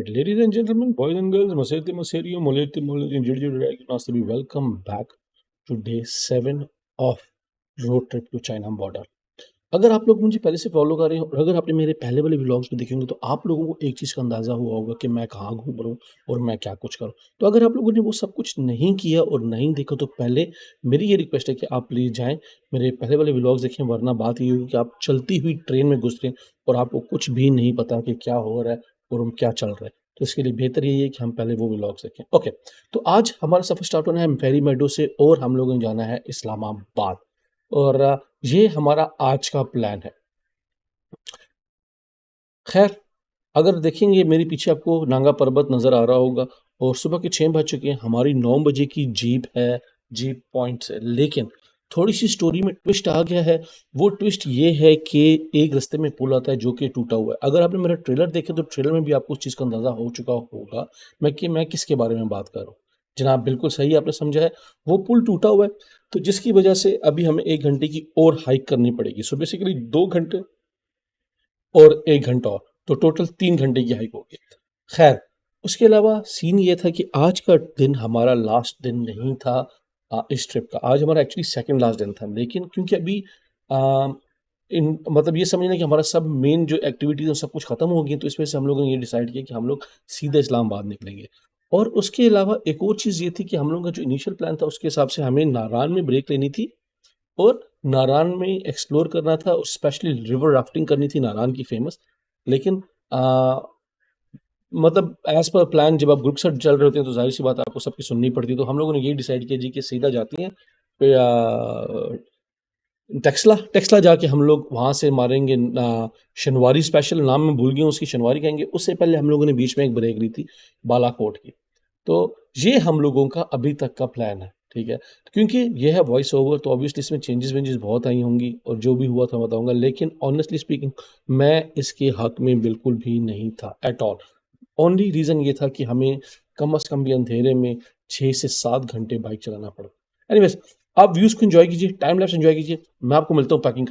right, ladies and gentlemen, boys and girls, Maseti Maserio, Moleti Moleti, Jiri, welcome back to day 7 of road trip to China border. अगर आप लोग मुझे पहले से follow कर रहे हो और अगर आपने मेरे पहले वाले व्लॉग्स में देखे होंगे तो आप लोगों को एक चीज़ का अंदाज़ा हुआ होगा कि मैं कहाँ घूम रहा हूँ और मैं क्या कुछ करूँ। तो अगर आप लोगों ने वो सब कुछ नहीं किया और नहीं देखा तो पहले मेरी ये रिक्वेस्ट है कि आप प्लीज़ जाएँ, मेरे पहले वाले व्लॉग्स देखें, वरना बात ये होगी कि आप चलती हुई ट्रेन में घुस रहे हैं और आपको कुछ भी नहीं पता कि क्या हो रहा है और हम क्या चल रहा है। तो इसके लिए बेहतर यही है कि हम पहले वो व्लॉग्स देखें। ओके, तो आज हमारा सफ़र स्टार्ट होना है फेरी मेडो से और हम लोगों ने जाना है इस्लामाबाद और ये हमारा आज का प्लान है। खैर, अगर देखेंगे मेरे पीछे आपको नांगा पर्वत नज़र आ रहा होगा और सुबह के 6 बज चुके हैं, हमारी 9 बजे की जीप है, जीप पॉइंट से। लेकिन थोड़ी-सी स्टोरी में ट्विस्ट आ गया है, वो ट्विस्ट ये है कि एक रास्ते में पुल आता है जो कि टूटा हुआ है। अगर आपने मेरा ट्रेलर देखा तो ट्रेलर में भी आपको उस चीज़ का अंदाज़ा हो चुका होगा मैं किसके बारे में बात कर रहा हूँ। जनाब बिल्कुल सही आपने समझा है, वो पुल टूटा हुआ है, तो जिसकी वजह से अभी हमें 1 घंटे की और हाइक करनी पड़ेगी। सो बेसिकली 2 घंटे और 1 घंटा और, तो टोटल 3 घंटे की हाइक होगी। खैर, उसके अलावा सीन ये था कि आज का दिन हमारा लास्ट दिन नहीं था इस ट्रिप का। आज हमारा एक्चुअली सेकंड लास्ट दिन था, लेकिन क्योंकि अभी अ, इन मतलब ये समझ लें कि हमारा सब मेन जो एक्टिविटीज़ हैं सब कुछ ख़त्म हो गई हैं, तो इस वजह से हम लोगों ने ये डिसाइड किया कि हम लोग सीधे इस्लामाबाद निकलेंगे। और उसके अलावा एक और चीज़ ये थी कि हम लोगों का जो इनिशियल प्लान था उसके हिसाब से हमें नारान में ब्रेक लेनी थी और नारान में एक्सप्लोर करना था और स्पेशली रिवर राफ्टिंग करनी थी नारान की फेमस। लेकिन मतलब एज़ पर प्लान जब आप ग्रुप से चल रहे होते हैं तो ज़ाहिर-सी बात है आपको सबकी सुननी पड़ती है। तो हम लोगों ने यही डिसाइड किया जी कि सीधा जाते हैं फिर टेक्सला जाके हम लोग वहाँ से मारेंगे शनिवारी स्पेशल, नाम मैं भूल गया हूँ उसकी, शनिवारी कहेंगे। उससे पहले हम लोगों ने बीच में एक ब्रेक ली थी बालाकोट की। तो ये हम लोगों का अभी तक का प्लान है, ठीक है? क्योंकि ये है वॉइस ओवर तो ऑब्वियसली इसमें चेंजेज़-वेंजेज़ बहुत आई होंगी और जो भी हुआ था बताऊँगा। लेकिन ऑनेस्टली स्पीकिंग मैं इसके हक़ में बिल्कुल भी नहीं था एट ऑल। ओनली रीज़न ये था कि हमें कम से कम भी अंधेरे में 6 से 7 घंटे बाइक चलाना पड़ा। एनीवेज़, आप व्यूज़ को एन्जॉय कीजिए, टाइम लैप्स एन्जॉय कीजिए। मैं आपको मिलता हूँ पैकिंग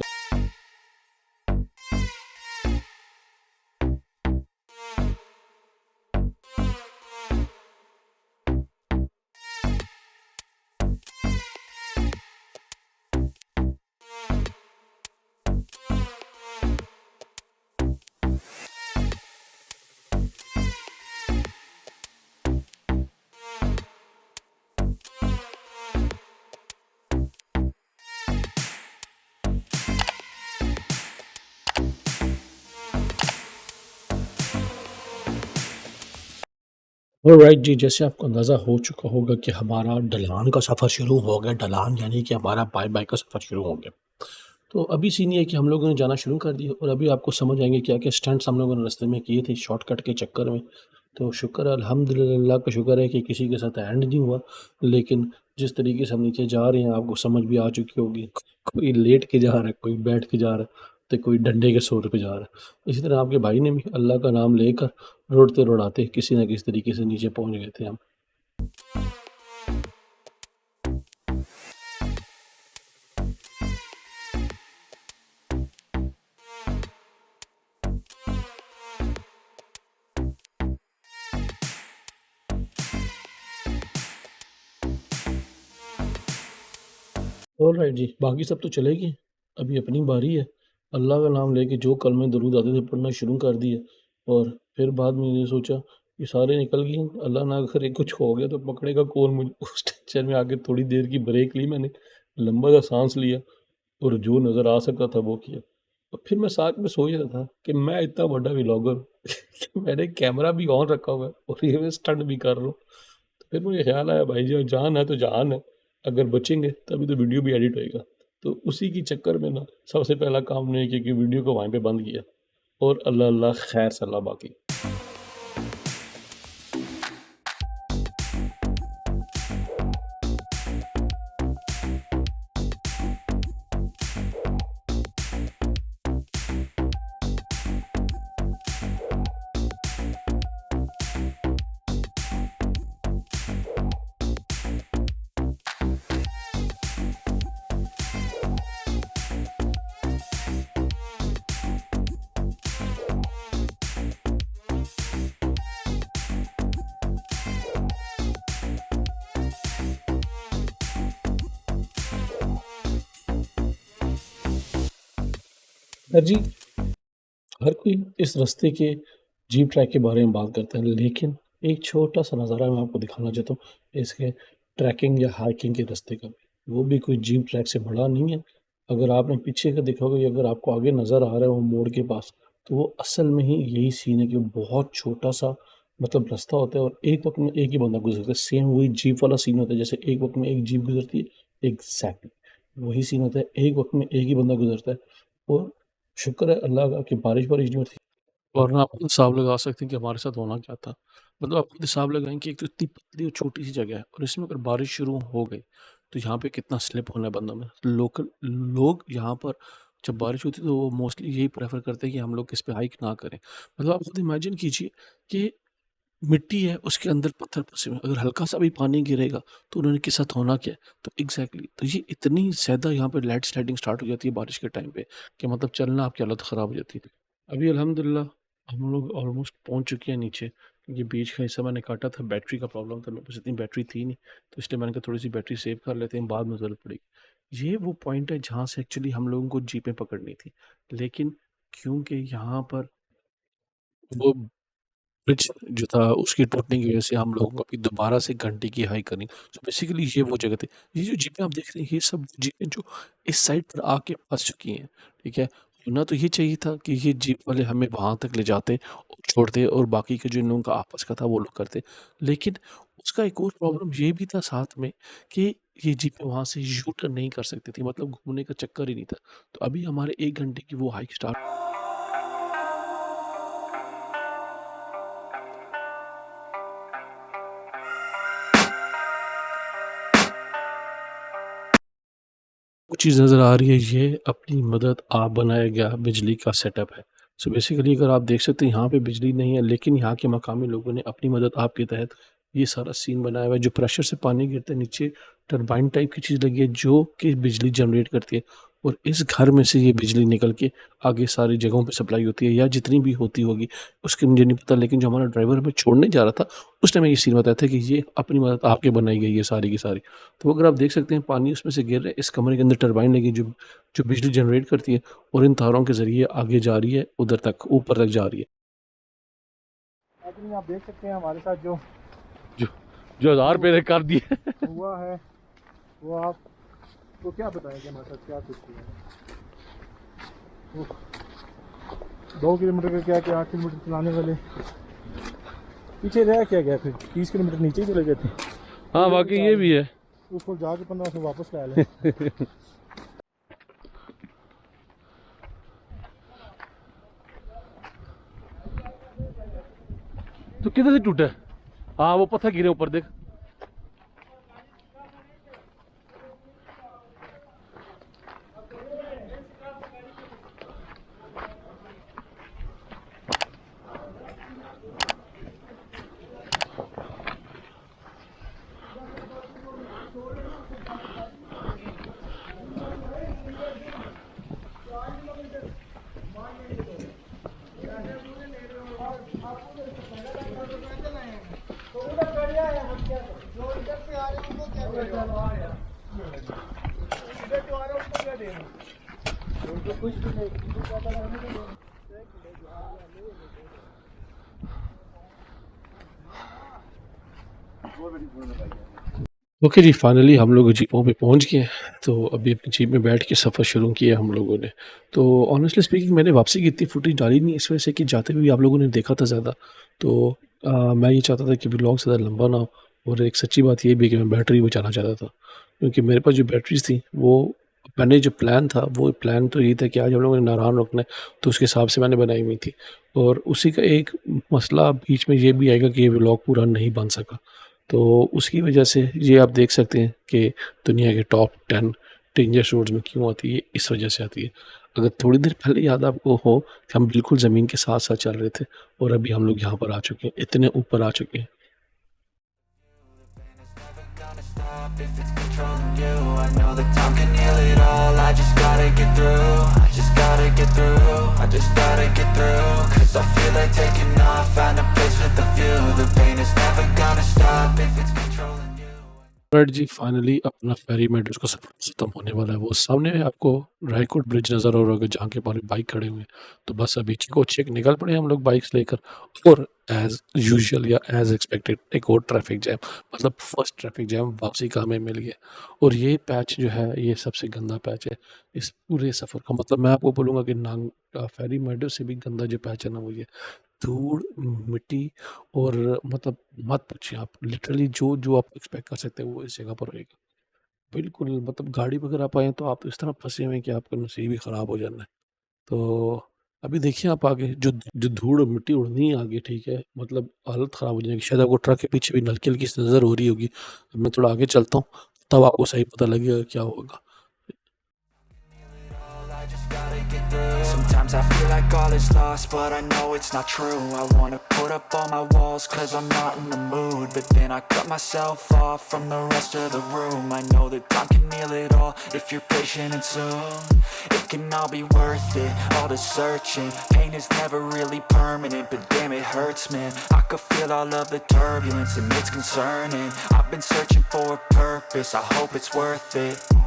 ऑलराइट जी, जैसे आपको अंदाज़ा हो चुका होगा कि हमारा ढलान का सफ़र शुरू हो गया। ढलान यानी कि हमारा बाय-बाय का सफ़र शुरू हो गया। तो अभी सीन ये है कि हम लोगों ने जाना शुरू कर दिया और अभी आपको समझ आएँगे क्या-क्या स्टंट्स हम लोगों ने रास्ते में किए थे शॉर्टकट के चक्कर में। तो शुक्र है अल्हम्दुलिल्लाह का शुक्र है कि किसी के साथ एंड नहीं हुआ। लेकिन जिस तरीके से हम नीचे जा रहे हैं आपको समझ भी आ चुकी होगी। कोई लेट के जा रहा है, कोई बैठ के जा रहा है, तो कोई डंडे के सुर पे जा रहा है। इसी तरह आपके भाई ने भी अल्लाह का नाम लेकर रोड़ते-रोड़ाते किसी न किसी तरीके से नीचे पहुँच गए थे हम। ऑलराइट जी, बाकी सब तो चलेगी, अभी अपनी बारी है। अल्लाह का नाम लेके जो कलमे दरूद आते थे पढ़ना शुरू कर दिए और फिर बाद में ये सोचा कि सारे निकल गए, अल्लाह ना करे कुछ हो गया तो पकड़ेगा कौन मुझे। उस टेंशन में आके थोड़ी देर की ब्रेक ली मैंने, लंबा सा साँस लिया और जो नज़र आ सकता था वो किया। और फिर मैं साथ में सोच रहा था कि मैं इतना बड़ा व्लॉगर कि मैंने कैमरा भी ऑन रखा हुआ है और ये मैं स्टंट भी कर रहा हूँ। तो फिर मुझे ख्याल आया भाई जो जान है तो जहान है, अगर बचेंगे तभी तो वीडियो भी एडिट होएगा। तो उसी के चक्कर में ना सबसे पहला काम मैंने किया कि वीडियो को वहीं पे बंद किया और अल्लाह अल्लाह खैर सल्ला बाकी। सर जी, हर कोई इस रास्ते के जीप ट्रैक के बारे में बात करता है, लेकिन एक छोटा-सा नज़ारा मैं आपको दिखाना चाहता हूँ इसके ट्रैकिंग या हाइकिंग के रास्ते का भी। वो भी कोई जीप ट्रैक से बड़ा नहीं है। अगर आपने पीछे का देखा होगा या अगर आपको आगे नज़र आ रहा है वो मोड़ के पास, तो वो असल में ही यही सीन है कि बहुत छोटा-सा मतलब रास्ता होता है और एक वक़्त में एक ही बंदा गुज़रता है। सेम वही जीप वाला सीन होता है, जैसे एक वक़्त में एक जीप गुज़रती है, एग्ज़ैक्टली वही सीन होता है, एक वक़्त में एक ही बंदा गुज़रता है और शुक्र है अल्लाह का कि बारिश-वारिश नहीं होती। वरना आप खुद हिसाब लगा सकते हैं कि हमारे साथ होना क्या था। मतलब आप खुद हिसाब लगाएँ कि एक तो इतनी पतली और छोटी-सी जगह है और इसमें अगर बारिश शुरू हो गई, तो यहाँ पे कितना स्लिप होना है बंदों में। लोकल लोग यहाँ पर जब बारिश होती है तो वो मोस्टली यही प्रेफ़र करते हैं कि हम लोग इस पे हाइक ना करें। मतलब आप खुद इमेजिन कीजिए कि मिट्टी है, उसके अंदर पत्थर फँसे हुए हैं। अगर हल्का-सा भी पानी गिरेगा, तो उनके साथ होना क्या है? तो एग्ज़ैक्टली तो ये इतनी ज़्यादा यहाँ पे लैंडस्लाइडिंग स्टार्ट हो जाती है बारिश के टाइम पे कि मतलब चलना आपकी हालत ख़राब हो जाती है। अभी अल्हम्दुलिल्लाह हम लोग ऑलमोस्ट पहुँच चुके हैं नीचे। ये बीच का हिस्सा मैंने काटा था, बैटरी का प्रॉब्लम था, मेरे पास इतनी बैटरी थी नहीं, तो इसलिए मैंने कहा थोड़ी-सी बैटरी सेव कर लेते हैं, बाद में ज़रूरत पड़ेगी। ये वो पॉइंट है जहाँ से एक्चुअली हम लोगों को जीपें पकड़नी थी। लेकिन क्योंकि यहाँ पर वो ब्रिज जो था उसके टूटने की वजह से हम लोगों को अभी दोबारा से घंटे की हाइक करनी। सो बेसिकली ये वो जगह थी। ये जो जीपें आप देख रहे हैं ये सब जीपें जो इस साइड पर आके फँस चुकी हैं, ठीक है? होना तो ये चाहिए था कि ये जीप वाले हमें वहाँ तक ले जाते और छोड़ते और बाकी के जो इन लोगों का आपस का था वो लोग करते। लेकिन उसका एक और प्रॉब्लम ये भी था साथ में कि ये जीपें वहाँ से यू टर्न नहीं कर सकती थी, मतलब घूमने का चक्कर ही नहीं था। तो अभी हमारे 1 घंटे की वो हाइक स्टार्ट वो चीज़ नज़र आ रही है, ये अपनी मदद आप बनाया गया बिजली का सेटअप है। सो बेसिकली अगर आप देख सकते हैं यहाँ पे बिजली नहीं है, लेकिन यहाँ के मकामी लोगों ने अपनी मदद आपके तहत ये सारा सीन बनाया हुआ है। जो प्रेशर से पानी गिरता है नीचे, टरबाइन टाइप की चीज़ लगी है जो कि बिजली जनरेट करती है और इस घर में से ये बिजली निकल के आगे सारी जगहों पे सप्लाई होती है या जितनी भी होती होगी उसकी मुझे नहीं पता। लेकिन जो हमारा ड्राइवर हमें छोड़ने जा रहा था, उसने हमें ये सीन बताया था कि ये अपनी मदद आपके बनाई गई है सारी की सारी। तो अगर आप देख सकते हैं पानी उसमें से गिर रहा है, इस कमरे के अंदर टरबाइन लगी है जो जो बिजली जनरेट करती है और इन तारों के ज़रिए आगे जा रही है उधर तक, ऊपर तक जा रही है। एक्चुअली आप देख सकते हैं हमारे साथ जो जो जो हज़ार रुपए कर दिए। हुआ है वो आपको क्या बताएं कि हमारे साथ क्या कुछ हुआ है। वो 2 किलोमीटर का क्या कि 8 किलोमीटर चलाने वाले पीछे रह क्या गया, फिर 30 किलोमीटर नीचे ही चले गए थे। हाँ, वाक़ई ये भी है। उसको जाके 1500 वापस ला लें। तो किधर से टूटा है? हाँ, वो पत्थर गिरे ऊपर देख। ओके जी, फाइनली हम लोग जीपों पे पहुंच गए हैं। तो अभी अपनी जीप में बैठ के सफ़र शुरू किया हम लोगों ने। तो ऑनेस्टली स्पीकिंग मैंने वापसी की इतनी फुटेज डाली नहीं इस वजह से कि जाते हुए आप लोगों ने देखा था ज़्यादा। तो मैं ये चाहता था कि व्लॉग ज़्यादा लंबा ना हो और एक सच्ची बात ये भी है कि मैं बैटरी बचाना चाहता था। क्योंकि मेरे पास जो बैटरीज़ थी वो मैंने जो प्लान था वो प्लान तो यही था कि आज हम लोगों ने नारायण रुकना है, तो उसके हिसाब से मैंने बनाई हुई थी। और उसी का एक मसला बीच में ये भी आएगा कि ये व्लॉग पूरा नहीं बन सका। तो उसकी वजह से ये आप देख सकते हैं कि दुनिया के टॉप 10 डेंजरस रोड्स में क्यों आती है, इस वजह से आती है। अगर थोड़ी देर पहले याद आपको हो कि हम बिल्कुल ज़मीन के साथ-साथ चल रहे थे और अभी हम लोग यहाँ पर आ चुके हैं, इतने ऊपर आ चुके हैं। Gonna stop if it's controlling you. I know that time can heal it all. I just gotta get through. I just gotta get through. I just gotta get through. 'Cause I feel like taking off. Find a place with a view. The pain is never gonna stop if it's controlling you. Right जी, finally अपना Ferry meadows का सफ़र ख़त्म होने वाला है। वो सामने आपको रायकोट ब्रिज नज़र आ रहा होगा जहाँ के पास बाइक खड़े हुए हैं। तो बस अभी चिको-चिक निकल पड़े हम लोग बाइक्स लेकर और एज़ यूजुअल या एज़ एक्सपेक्टेड एक और ट्रैफ़िक जैम मतलब फर्स्ट ट्रैफ़िक जैम वापसी का हमें मिल गया। और ये पैच जो है ये सबसे गंदा पैच है इस पूरे सफ़र का। मतलब मैं आपको बोलूँगा कि नांगा फेरी मेडोज़ से भी गंदा जो पैच है ना वो ये धूड़, मिट्टी और मतलब मत पूछिए आप। लिटरली जो आप एक्सपेक्ट कर सकते हैं वो इस जगह पर होएगा। बिल्कुल मतलब गाड़ी में अगर आप आए हैं तो आप इस तरह फँसे हुए हैं कि आपका नसीब ही ख़राब हो जाना है। तो अभी देखिए आप आगे जो जो धूड़ और मिट्टी उड़नी है आगे, ठीक है? मतलब हालत ख़राब हो जाएगी। शायद आपको ट्रक के पीछे भी हल्की-हल्की सी नज़र हो रही होगी। अब मैं थोड़ा आगे चलता हूँ, तब आपको सही पता लगेगा क्या होगा। I just gotta get through. Sometimes I feel like all is lost, but I know it's not true. I wanna put up all my walls, cause I'm not in the mood. But then I cut myself off from the rest of the room. I know that time can heal it all, if you're patient and soon it can all be worth it, all the searching. Pain is never really permanent, but damn it hurts, man. I could feel all of the turbulence and it's concerning. I've been searching for a purpose, I hope it's worth it.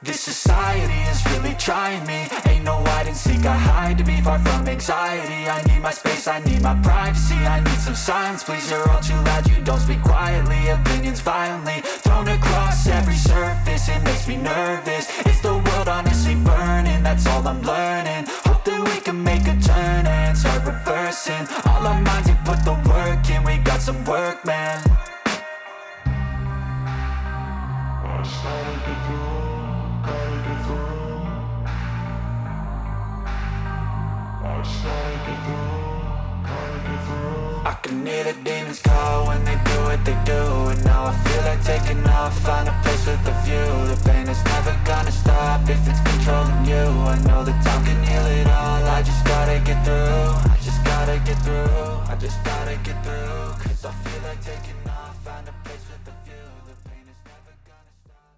This society is really trying me. Ain't no hide and seek, I hide to be far from anxiety. I need my space, I need my privacy. I need some silence, please, you're all too loud. You don't speak quietly, opinions violently thrown across every surface. It makes me nervous. Is the world honestly burning? That's all I'm learning. Hope that we can make a turn and start reversing all our minds and put the work in. We got some work, man. I can hear the demons call when they do what they do. And now I feel like taking off, find a place with a view. The pain is never gonna stop if it's controlling you. I know that time can heal it all, I just gotta get through. I just gotta get through, I just gotta get through. Cause I feel like taking off, find a place with a view. The pain is never gonna stop.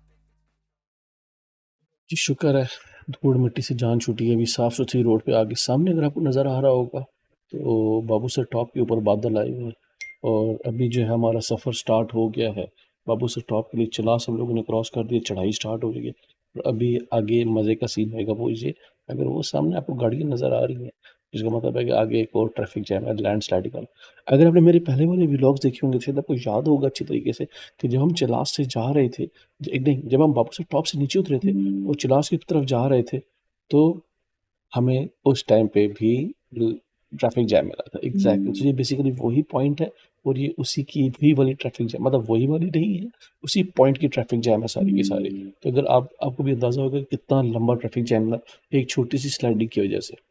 जी, शुक्र है धूड़ मिट्टी से जान छूटी है। अभी साफ़-सुथरी road पे आगे सामने अगर आपको नज़र आ रहा होगा तो बाबूसर टॉप के ऊपर बादल आए हुए हैं और अभी जो है हमारा सफ़र स्टार्ट हो गया है। बाबूसर टॉप के लिए चिलास हम लोगों ने क्रॉस कर दिया, चढ़ाई स्टार्ट हो रही है और अभी आगे मज़े का सीन होएगा वो ये अगर वो सामने आपको गाड़ियाँ नज़र आ रही हैं, जिसका मतलब है कि आगे एक और ट्रैफ़िक जैम है लैंडस्लाइड का। अगर आपने मेरे पहले वाले व्लॉग्स देखे होंगे तो शायद आपको याद होगा अच्छी तरीके से कि जब हम चिलास से जा रहे थे नहीं, जब हम बाबूसर टॉप से नीचे उतरे थे और चिलास की तरफ जा रहे थे, तो हमें उस टाइम पे भी ट्रैफिक जैम मिला था। एग्जैक्टली तो ये बेसिकली वही पॉइंट है और ये उसी की भी वाली ट्रैफिक जैम मतलब वही वाली नहीं है, उसी पॉइंट की ट्रैफिक जैम है सारी की सारी। तो अगर आपको भी अंदाज़ा होगा कि कितना लंबा ट्रैफिक जैम था एक छोटी सी स्लाइडिंग की वजह से।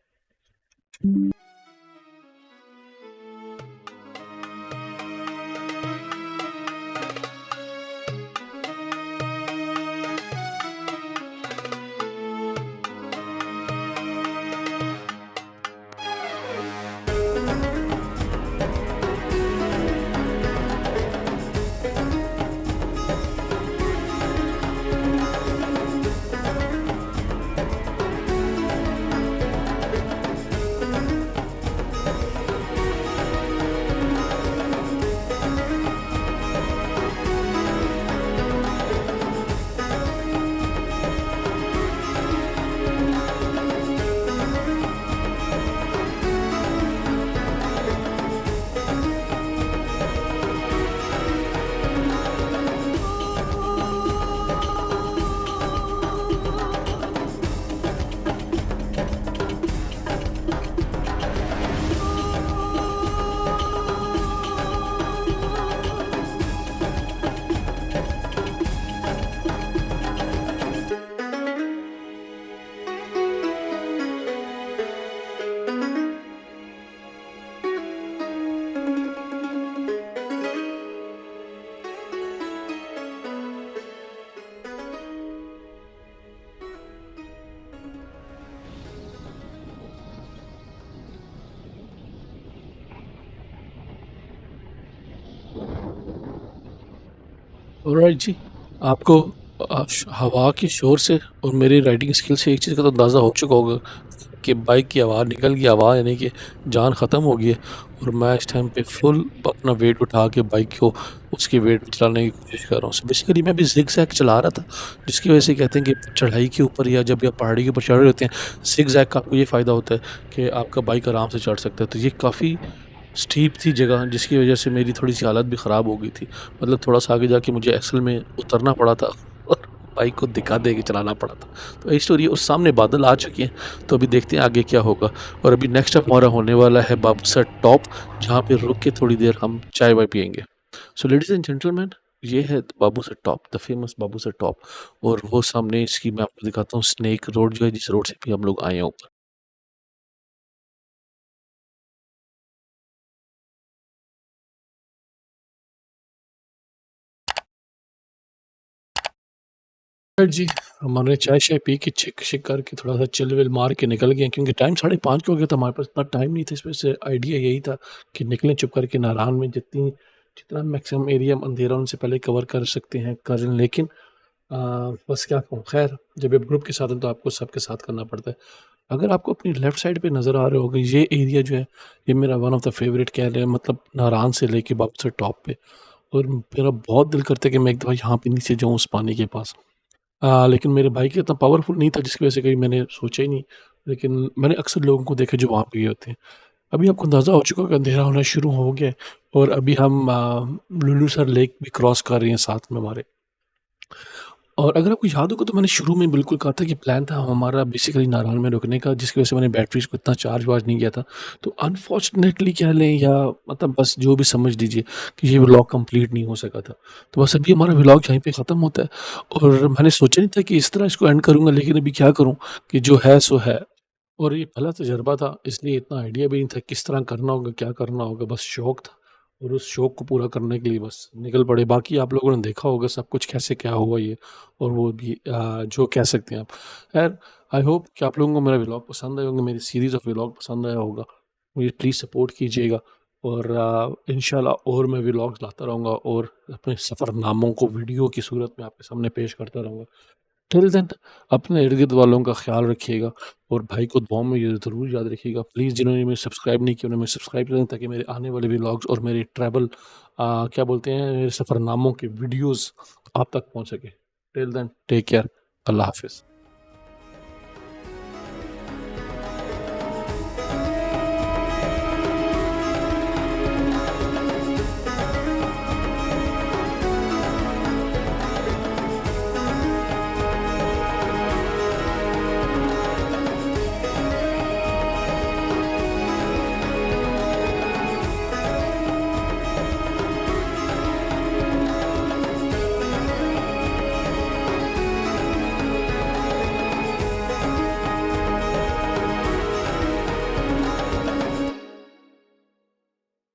ऑलराइट जी, आपको हवा के शोर से और मेरी राइडिंग स्किल से एक चीज़ का तो अंदाज़ा हो चुका होगा कि बाइक की हवा निकल गई, हवा यानी कि जान ख़त्म हो गई है और मैं इस टाइम पे फुल अपना वेट उठा के बाइक को उसकी वेट पे चलाने की कोशिश कर रहा हूँ। सो बेसिकली मैं अभी ज़िग-ज़ैग चला रहा था, जिसकी वजह से कहते हैं कि चढ़ाई के ऊपर या जब आप पहाड़ी के ऊपर चढ़ रहे होते हैं, ज़िग-ज़ैग का आपको ये फ़ायदा होता है कि आपका बाइक आराम से चढ़ सकता है। तो ये काफ़ी स्टीप थी जगह, जिसकी वजह से मेरी थोड़ी-सी हालत भी ख़राब हो गई थी। मतलब थोड़ा-सा आगे जाके मुझे एक्सल में उतरना पड़ा था और बाइक को धक्का-दे के चलाना पड़ा था। तो यही स्टोरी है। उस सामने बादल आ चुके हैं, तो अभी देखते हैं आगे क्या होगा। और अभी नेक्स्ट स्टॉप हमारा होने वाला है बाबूसर टॉप, जहाँ पे रुक के थोड़ी देर हम चाय-वाय पिएँगे। सो लेडीज़ एंड जेंटलमैन, ये है Babusar top, the famous Babusar top. और वो सामने इसकी मैं आपको दिखाता हूँ स्नेक रोड जो है, जिस रोड से भी हम लोग आए हैं ऊपर। जी, हमारे चाय-शाय पी के चिक-शिक करके थोड़ा-सा चिल-विल मार के निकल गए, क्योंकि टाइम 5:30 हो गया था, हमारे पास इतना टाइम नहीं था। इस वजह से आइडिया यही था कि निकलें चुप करके नारायण में, जितना मैक्सिमम एरिया अंधेरा उनसे पहले कवर कर सकते हैं कर लें। लेकिन अ, बस क्या कहूँ, ख़ैर जब आप ग्रुप के साथ हैं तो आपको सबके साथ करना पड़ता है। अगर आपको अपनी लेफ्ट साइड पे नज़र आ रहा होगा, ये एरिया जो है, ये मेरा वन ऑफ द फेवरेट कह लें, मतलब नारायण से लेके बाबूसर टॉप पे। और मेरा बहुत दिल करता है कि मैं एक दफ़ा यहाँ पे नीचे जाऊँ उस पानी के पास। लेकिन मेरे बाइक इतना पावरफुल नहीं था, जिसकी वजह से कभी मैंने सोचा ही नहीं। लेकिन मैंने अक्सर लोगों को देखा जो वहाँ पे गए होते हैं। अभी आपको अंदाज़ा हो चुका होगा, अंधेरा होना शुरू हो गया है और अभी हम लुलुसर लेक भी क्रॉस कर रहे हैं साथ में हमारे। और अगर आपको याद होगा तो मैंने शुरू में बिल्कुल कहा था कि प्लान था हमारा बेसिकली नारायण में रुकने का, जिसकी वजह से मैंने बैटरीज़ को इतना चार्ज-वार्ज नहीं किया था। तो अनफॉर्चुनेटली कह लें, या मतलब बस जो भी समझ लीजिए, कि ये व्लॉग कंप्लीट नहीं हो सका था। तो बस अभी हमारा व्लॉग यहीं पे ख़त्म होता है। और मैंने सोचा नहीं था कि इस तरह इसको एंड करूँगा, लेकिन अभी क्या करूँ, कि जो है सो है। और ये पहला तजुर्बा था, इसलिए इतना आइडिया भी नहीं था किस तरह करना होगा, क्या करना होगा, बस शौक था। और उस शौक को पूरा करने के लिए बस निकल पड़े। बाकी आप लोगों ने देखा होगा सब कुछ कैसे क्या हुआ ये, और वो भी जो कह सकते हैं आप। खैर, आई होप कि आप लोगों को मेरा व्लॉग पसंद आया होगा, मेरी सीरीज़ ऑफ व्लॉग पसंद आया होगा। मुझे प्लीज़ सपोर्ट कीजिएगा। और इंशाल्लाह और मैं व्लॉग्स लाता रहूँगा और अपने सफ़रनामों को वीडियो की सूरत में आपके सामने पेश करता रहूँगा। टिल देन, अपने इर्द-गिर्द वालों का ख़्याल रखिएगा और भाई को दुआओं में ये ज़रूर याद रखिएगा। प्लीज़, जिन्होंने मुझे सब्सक्राइब नहीं किया, उन्हें सब्सक्राइब करें, ताकि मेरे आने वाले व्लॉग्स और मेरे ट्रैवल क्या बोलते हैं, मेरे सफ़रनामों के वीडियोज़ आप तक पहुँच सकें। Till then, take care. अल्लाह हाफ़िज़।